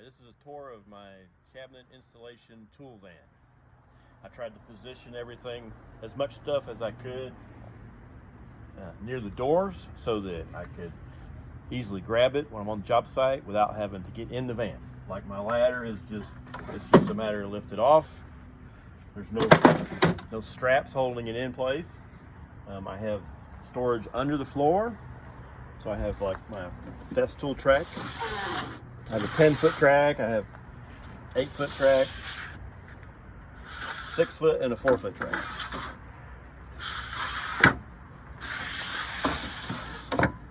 Alright, this is a tour of my cabinet installation tool van. I tried to position everything, as much stuff as I could, near the doors so that I could easily grab it when I'm on the job site without having to get in the van. Like my ladder is it's just a matter of lift it off. There's no straps holding it in place. I have storage under the floor. So I have like my Festool track. I have a 10-foot track, I have 8-foot track, 6-foot, and a 4-foot track.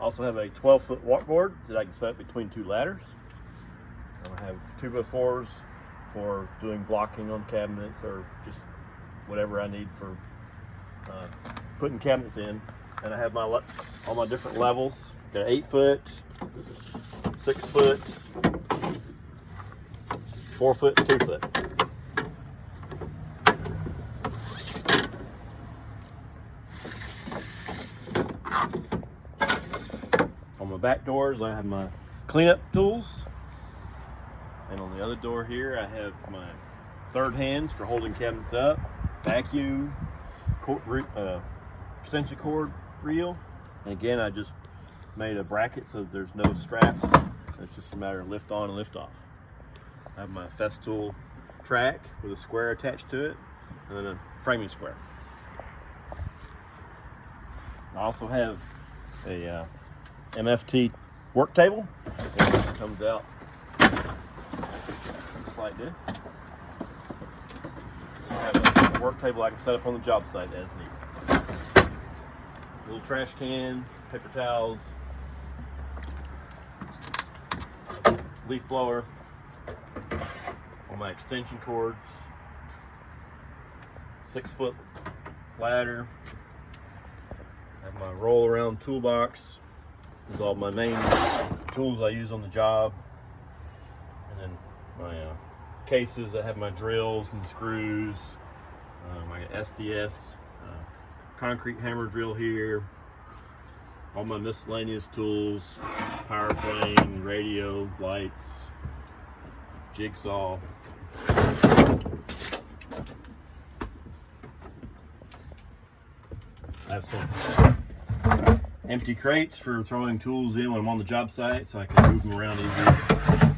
Also have a 12-foot walkboard that I can set between two ladders. I have 2x4s for doing blocking on cabinets or just whatever I need for putting cabinets in. And I have all my different levels. Got 8-foot, 6-foot, 4-foot, 2-foot. On my back doors, I have my cleanup tools. And on the other door here, I have my third hands for holding cabinets up, vacuum, extension cord reel. And again, I just made a bracket so that there's no straps. It's just a matter of lift on and lift off. I have my Festool track with a square attached to it and then a framing square. I also have a MFT work table. It comes out just like this. I have a work table I can set up on the job site as needed. Little trash can, paper towels, leaf blower, all my extension cords, 6-foot ladder. I have my roll around toolbox. This is all my main tools I use on the job. And then my cases, I have my drills and screws, my SDS concrete hammer drill here, all my miscellaneous tools, power plane, radio, lights, jigsaw. I have some empty crates for throwing tools in when I'm on the job site so I can move them around easy.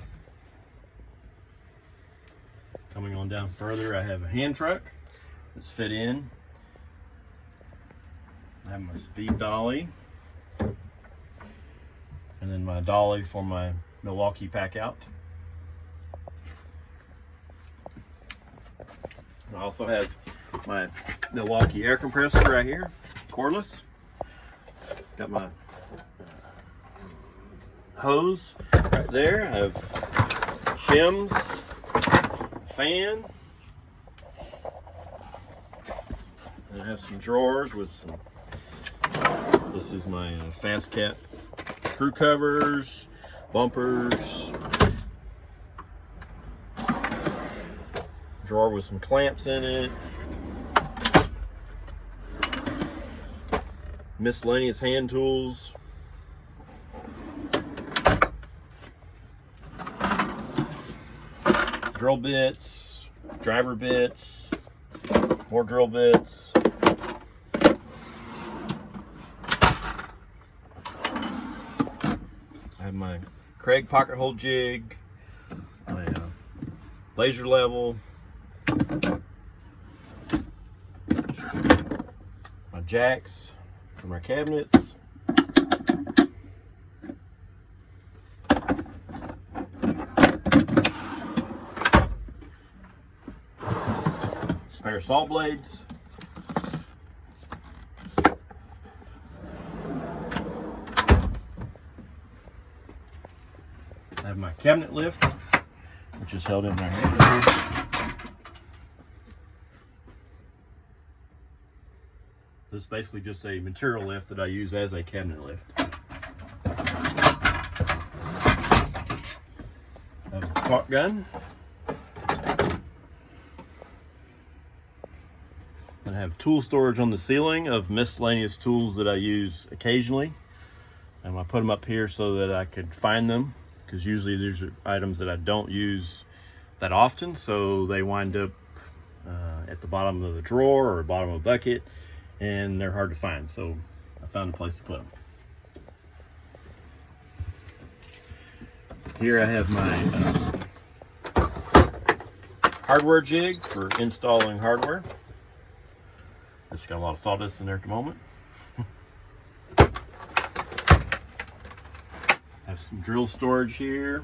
Coming on down further, I have a hand truck that's fit in. I have my speed dolly, and then my dolly for my Milwaukee pack out. I also have my Milwaukee air compressor right here, cordless. Got my hose right there. I have shims, fan, and I have some drawers with some. This is my fast cap screw covers, bumpers, drawer with some clamps in it, miscellaneous hand tools, drill bits, driver bits, more drill bits. I have my Craig pocket hole jig, my laser level, my jacks for my cabinets, spare saw blades, I have my cabinet lift, which is held in right here. This is basically just a material lift that I use as a cabinet lift. I have a spark gun. And I have tool storage on the ceiling of miscellaneous tools that I use occasionally. And I put them up here so that I could find them because usually these are items that I don't use that often, so they wind up at the bottom of the drawer or bottom of a bucket, and they're hard to find, so I found a place to put them. Here I have my hardware jig for installing hardware. It's got a lot of sawdust in there at the moment. Have some drill storage here.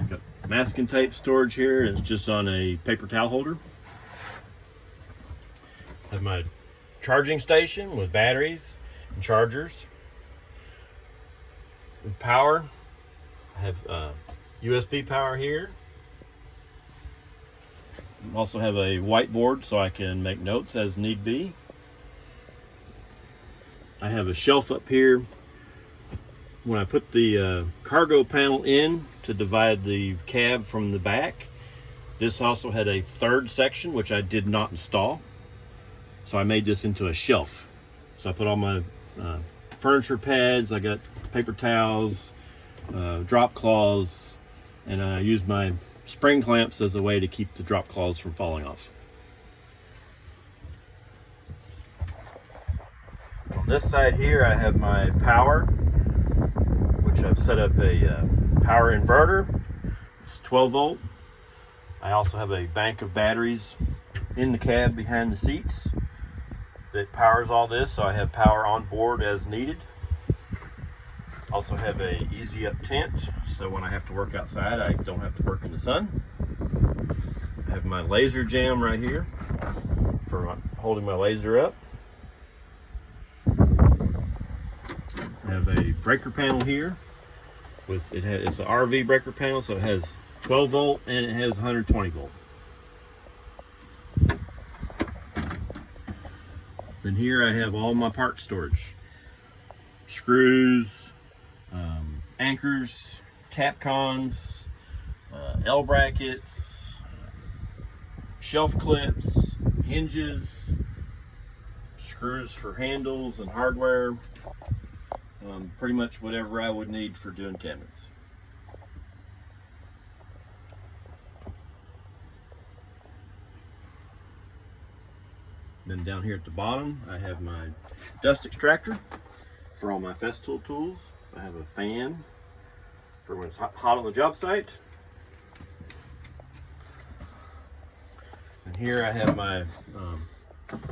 Got masking tape storage here. It's just on a paper towel holder. Have my charging station with batteries and chargers. With power, I have USB power here. I also have a whiteboard so I can make notes as need be. I have a shelf up here. When I put the cargo panel in to divide the cab from the back, this also had a third section which I did not install. So I made this into a shelf. So I put all my furniture pads, I got paper towels, drop cloths, and I used my spring clamps as a way to keep the drop cloths from falling off. On this side here I have my power, which I've set up a power inverter. It's 12 volt. I also have a bank of batteries in the cab behind the seats that powers all this, so I have power on board as needed. Also have a easy up tent, so when I have to work outside I don't have to work in the sun. I have my laser jam right here for holding my laser up. I have a breaker panel here with it's an RV breaker panel, so it has 12 volt and it has 120 volt. Then here I have all my part storage: screws, anchors, Tapcons, L brackets, shelf clips, hinges, screws for handles and hardware, pretty much whatever I would need for doing cabinets. Then down here at the bottom I have my dust extractor for all my Festool tools. I have a fan for when it's hot on the job site. And here I have my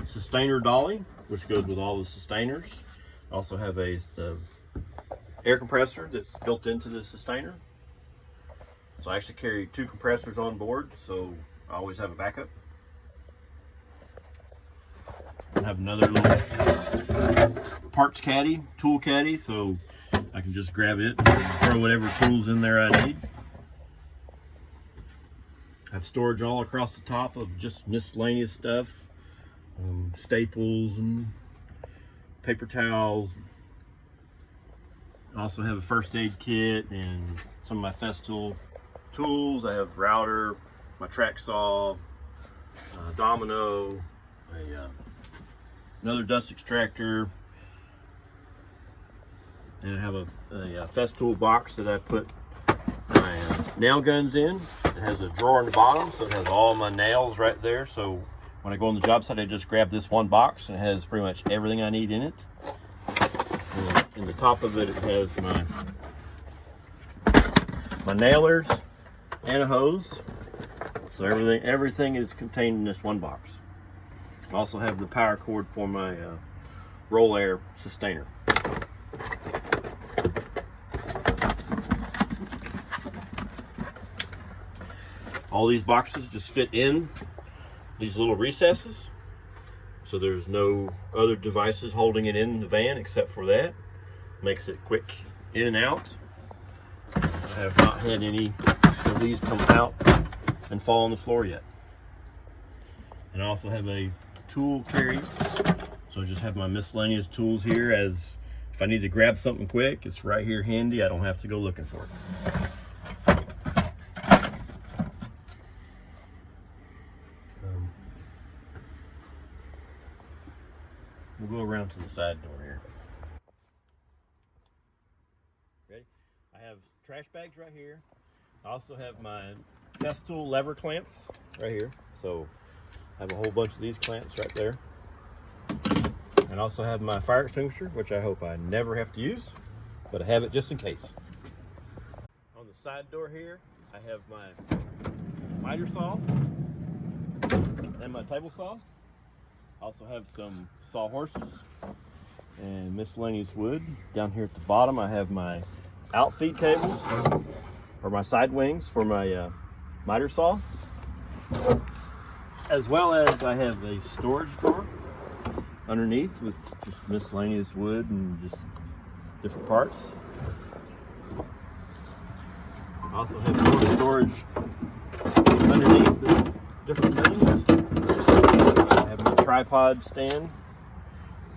sustainer dolly, which goes with all the sustainers. I also have a air compressor that's built into the sustainer. So I actually carry 2 compressors on board, so I always have a backup. I have another little parts caddy, tool caddy, so I can just grab it and throw whatever tools in there I need. I have storage all across the top of just miscellaneous stuff, staples and paper towels. I also have a first aid kit and some of my Festool tools. I have router, my track saw, domino, another dust extractor, and I have a Festool box that I put my nail guns in. It has a drawer in the bottom, so it has all my nails right there. So when I go on the job site, I just grab this one box, and it has pretty much everything I need in it. And in the top of it, it has my nailers and a hose. So everything is contained in this one box. I also have the power cord for my roll air sustainer. All these boxes just fit in these little recesses, so there's no other devices holding it in the van except for that. Makes it quick in and out. I have not had any of these come out and fall on the floor yet. And I also have a tool carry, so I just have my miscellaneous tools here, as if I need to grab something quick, it's right here handy. I don't have to go looking for it. We'll go around to the side door here. Ready? I have trash bags right here. I also have my Festool lever clamps right here. So I have a whole bunch of these clamps right there. And I also have my fire extinguisher, which I hope I never have to use, but I have it just in case. On the side door here, I have my miter saw and my table saw. I also have some saw horses and miscellaneous wood. Down here at the bottom, I have my outfeed tables, or my side wings for my miter saw, as well as I have a storage drawer underneath with just miscellaneous wood and just different parts. I also have more storage underneath with different things. I have my tripod stand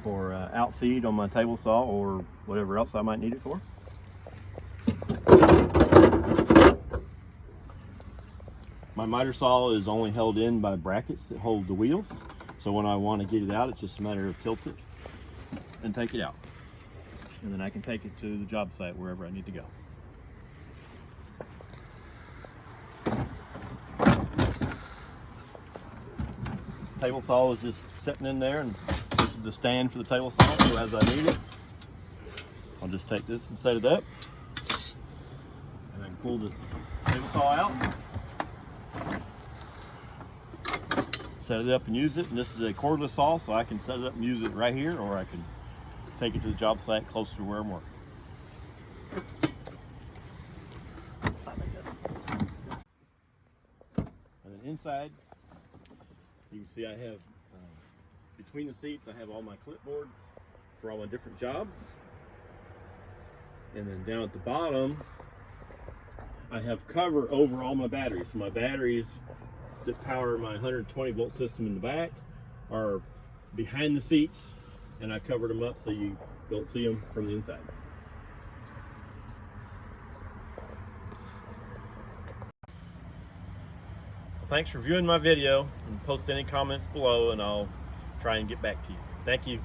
for outfeed on my table saw or whatever else I might need it for. My miter saw is only held in by brackets that hold the wheels. So when I want to get it out, it's just a matter of tilt it and take it out. And then I can take it to the job site wherever I need to go. Table saw is just sitting in there, and this is the stand for the table saw. So as I need it, I'll just take this and set it up, and then pull the table saw out, set it up and use it. And this is a cordless saw, so I can set it up and use it right here, or I can take it to the job site closer to where I'm working. And then inside, you can see I have, between the seats, I have all my clipboards for all my different jobs. And then down at the bottom, I have cover over all my batteries. So my batteries that power my 120 volt system in the back are behind the seats, and I covered them up so you don't see them from the inside. Well, thanks for viewing my video, and post any comments below and I'll try and get back to you. Thank you.